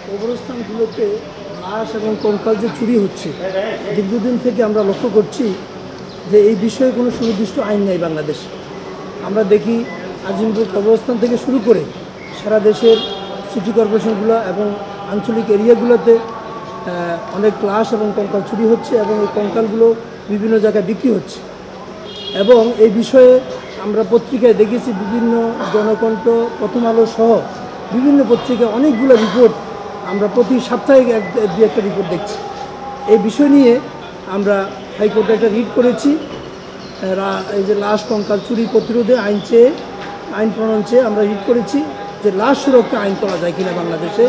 কবরস্থানগুলোতে লাশ এবং কঙ্কাল যে চুরি হচ্ছে দীর্ঘদিন থেকে আমরা লক্ষ্য করছি যে এই বিষয়ে কোনো সুনির্দিষ্ট আইন নেই বাংলাদেশে। আমরা দেখি আজিমপুর কবরস্থান থেকে শুরু করে সারা দেশের সিটি কর্পোরেশনগুলো এবং আঞ্চলিক এরিয়াগুলোতে অনেক লাশ এবং কঙ্কাল চুরি হচ্ছে এবং এই কঙ্কালগুলো বিভিন্ন জায়গায় বিক্রি হচ্ছে। এবং এই বিষয়ে আমরা পত্রিকায় দেখেছি, বিভিন্ন জনকণ্ঠ, প্রথম আলো সহ বিভিন্ন পত্রিকায় অনেকগুলো রিপোর্ট আমরা প্রতি সাপ্তাহিক একটা রিপোর্ট দেখছি। এই বিষয় নিয়ে আমরা হাইকোর্টে একটা রিট করেছি, এই যে লাশ কঙ্কাল চুরি প্রতিরোধে আইন প্রণয়ন চেয়ে আমরা রিট করেছি যে লাশ সুরক্ষা আইন করা যায় কিনা বাংলাদেশে।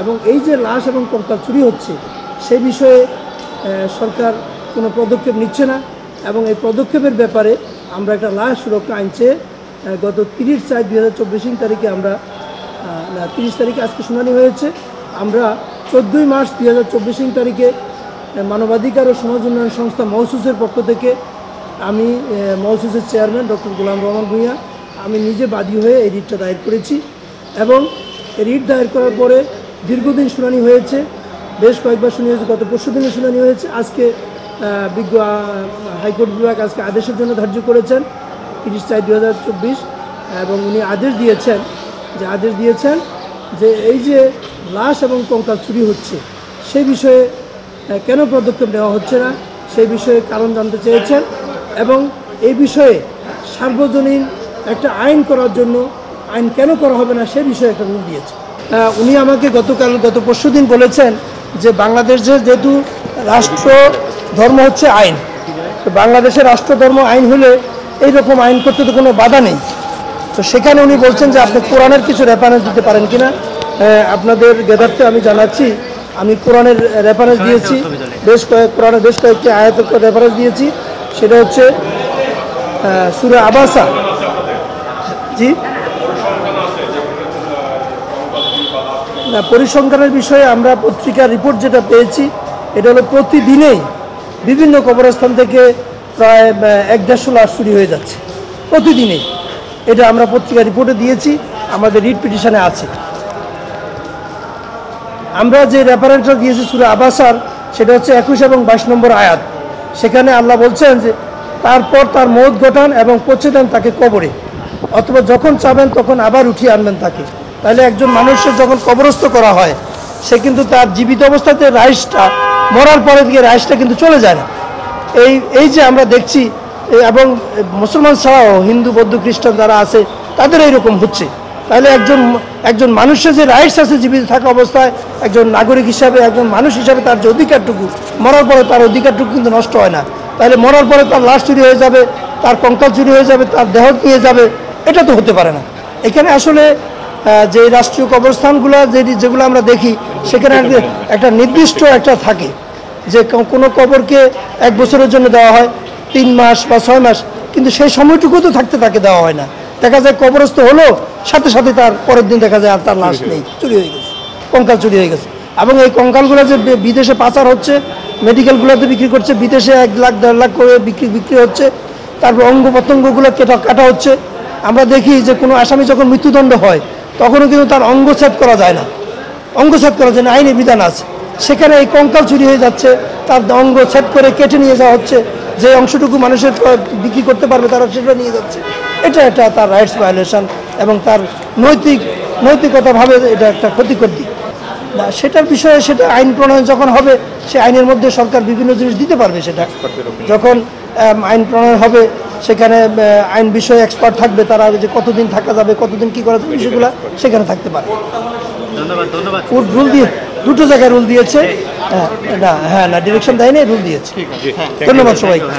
এবং এই যে লাশ এবং কঙ্কাল চুরি হচ্ছে সেই বিষয়ে সরকার কোনো পদক্ষেপ নিচ্ছে না এবং এই পদক্ষেপের ব্যাপারে আমরা একটা লাশ সুরক্ষা আইন চেয়ে গত 30/4/2024 তারিখে আমরা 30 তারিখে আজকে শুনানি হয়েছে। আমরা 14 মার্চ 2024 তারিখে মানবাধিকার ও সমাজ উন্নয়ন সংস্থা মওসুসের পক্ষ থেকে আমি মওসুসের চেয়ারম্যান ডক্টর গোলাম রহমান ভূঁইয়া আমি নিজে বাদী হয়ে এই রিটটা দায়ের করেছি। এবং এই রিট দায়ের করার পরে দীর্ঘদিন শুনানি হয়েছে, বেশ কয়েকবার শুনানি হয়েছে, গত পরশু দিনে শুনানি হয়েছে। আজকে বিজ্ঞ হাইকোর্ট বিভাগ আজকে আদেশের জন্য ধার্য করেছেন 30/4/2024 এবং উনি আদেশ দিয়েছেন যে এই যে লাশ এবং কঙ্কাল চুরি হচ্ছে সেই বিষয়ে কেন পদক্ষেপ নেওয়া হচ্ছে না সেই বিষয়ে কারণ জানতে চেয়েছেন এবং এই বিষয়ে সার্বজনীন একটা আইন করার জন্য আইন কেন করা হবে না সে বিষয়ে একটা রুল দিয়েছে। উনি আমাকে গত পরশু দিন বলেছেন যে বাংলাদেশের যেহেতু রাষ্ট্র ধর্ম হচ্ছে আইন, তো বাংলাদেশের রাষ্ট্র ধর্ম আইন হলে এইরকম আইন করতে তো কোনো বাধা নেই। তো সেখানে উনি বলছেন যে আপনি কোরআনের কিছু রেফারেন্স দিতে পারেন কিনা। আপনাদের জ্ঞাতার্থে আমি জানাচ্ছি, আমি কোরআনের রেফারেন্স দিয়েছি, কোরআনের বেশ কয়েকটি আয়াতের রেফারেন্স দিয়েছি। সেটা হচ্ছে সূরা আবাসা, জি পরিসংখ্যানের বিষয়ে আমরা পত্রিকার রিপোর্ট যেটা পেয়েছি এটা হলো প্রতিদিনেই বিভিন্ন কবরস্থান থেকে প্রায় 150 লাশ চুরি হয়ে যাচ্ছে প্রতিদিনেই। এটা আমরা পত্রিকার রিপোর্টে দিয়েছি, আমাদের রিট পিটিশনে আছে। আমরা যে রেফারেন্সটা দিয়েছি সূরা আবাসার সেটা হচ্ছে 21 এবং 22 নম্বর আয়াত। সেখানে আল্লাহ বলছেন যে তারপর তার মওত ঘটান এবং পৌঁছে দেন তাকে কবরে, অথবা যখন চাবেন তখন আবার উঠিয়ে আনবেন তাকে। তাহলে একজন মানুষের যখন কবরস্থ করা হয় সে কিন্তু তার জীবিত অবস্থাতে রাইসটা, মরার পরে দিকে রাইসটা কিন্তু চলে যায় না। এই যে আমরা দেখছি, এবং মুসলমান ছাড়াও হিন্দু, বৌদ্ধ, খ্রিস্টান যারা আছে তাদের এইরকম হচ্ছে। তাহলে একজন মানুষের যে রাইটস আছে জীবিত থাকা অবস্থায়, একজন নাগরিক হিসাবে, একজন মানুষ হিসাবে তার যে অধিকারটুকু, মরার পরে তার অধিকারটুকু কিন্তু নষ্ট হয় না। তাহলে মরার পরে তার লাশ চুরি হয়ে যাবে, তার কঙ্কাল চুরি হয়ে যাবে, তার দেহ নিয়ে যাবে, এটা তো হতে পারে না। এখানে আসলে যে রাষ্ট্রীয় কবরস্থানগুলো যেগুলো আমরা দেখি সেখানে একটা নির্দিষ্ট একটা থাকে যে কোনো কবরকে 1 বছরের জন্য দেওয়া হয়, 3 মাস বা 6 মাস, কিন্তু সেই সময়টুকু তো তাকে দেওয়া হয় না। দেখা যায় কবরস্থ হলো সাথে সাথে তার পরের দিন দেখা যায় আর তার লাশ নেই, চুরি হয়ে গেছে, কঙ্কাল চুরি হয়ে গেছে। এবং এই কঙ্কালগুলো যে বিদেশে পাচার হচ্ছে, মেডিকেলগুলোতে বিক্রি করছে, বিদেশে 1 লাখ 1.5 লাখ করে বিক্রি হচ্ছে। তারপর অঙ্গ প্রত্যঙ্গগুলো কাটা হচ্ছে। আমরা দেখি যে কোনো আসামি যখন মৃত্যুদণ্ড হয় তখনও কিন্তু তার অঙ্গচ্ছেদ করা যায় না, আইনে বিধান আছে। সেখানে এই কঙ্কাল চুরি হয়ে যাচ্ছে, তার অঙ্গ ছেদ করে কেটে নিয়ে যাওয়া হচ্ছে, যে অংশটুকু মানুষের বিক্রি করতে পারবে তারা সেটা নিয়ে যাচ্ছে। এটা তার রাইটস ভায়োলেশন এবং তার নৈতিকতাভাবে এটা একটা ক্ষতিকর দিক। সেটার বিষয়ে সেটা আইন প্রণয়ন যখন হবে সে আইনের মধ্যে সরকার বিভিন্ন জিনিস দিতে পারবে। সেটা যখন আইন প্রণয়ন হবে সেখানে আইন বিষয়ে এক্সপার্ট থাকবে, তারা যে কতদিন থাকা যাবে, কতদিন কী করা যাবে বিষয়গুলো সেখানে থাকতে পারে। রুল দিয়ে 2টো জায়গায় রুল দিয়েছে, না ডিরেকশন দেয়নি, রুল দিয়েছে। ধন্যবাদ সবাইকে।